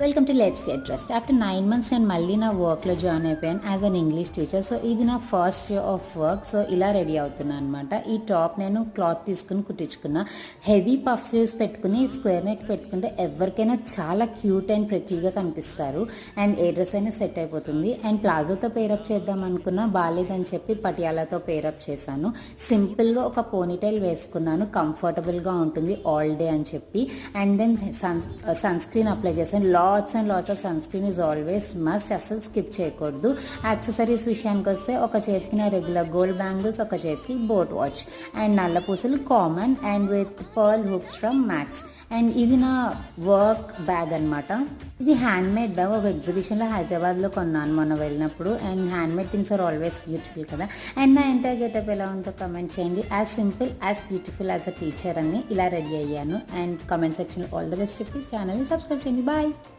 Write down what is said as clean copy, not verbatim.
Welcome to let's get dressed. After 9 months నేను మళ్ళీ నా వర్క్లో జాయిన్ అయిపోయాను as an English teacher. So ఇది నా first day of work. So ఇలా రెడీ అవుతున్నాను అనమాట. ఈ టాప్ నేను క్లాత్ తీసుకుని కుట్టించుకున్నా. హెవీ పఫ్ స్లీవ్స్ పెట్టుకుని స్క్వేర్ నెక్ పెట్టుకుంటే ఎవరికైనా చాలా క్యూట్ అండ్ ప్రెటీగా కనిపిస్తారు అండ్ ఏ డ్రెస్ అయినా సెట్ అయిపోతుంది. అండ్ ప్లాజోతో పేరప్ చేద్దాం అనుకున్నా, బాగాలేదని చెప్పి పటియాలాతో పేరప్ చేశాను. సింపుల్గా ఒక పోనీటైల్ వేసుకున్నాను, కంఫర్టబుల్గా ఉంటుంది ఆల్ డే అని చెప్పి. And then sunscreen apply చేశాను. Lots and lots of sunscreen is always must, అసలు స్కిప్ చేయకూడదు. యాక్సెసరీస్ విషయానికి వస్తే ఒక చేతికి నా రెగ్యులర్ గోల్డ్ బ్యాంగిల్స్, ఒక చేతికి బోట్ వాచ్ అండ్ నల్ల పూసలు common and with pearl hooks from max. And ఇది నా వర్క్ బ్యాగ్ అనమాట. ఇది హ్యాండ్మేడ్ బ్యాగ్. ఒక ఎగ్జిబిషన్లో హైదరాబాద్లో కొన్నాను మొన్న వెళ్ళినప్పుడు. And handmade things are always beautiful కదా. అండ్ నా ఎంటైర్ గెటప్ ఎలా ఉందో కమెంట్ చేయండి. As simple as beautiful as a teacher అని ఇలా రెడీ అయ్యాను. అండ్ కమెంట్ సెక్షన్లో ఆల్ ద బెస్ట్ చెప్పి ఛానల్ని సబ్స్క్రైబ్ చేయండి. బాయ్.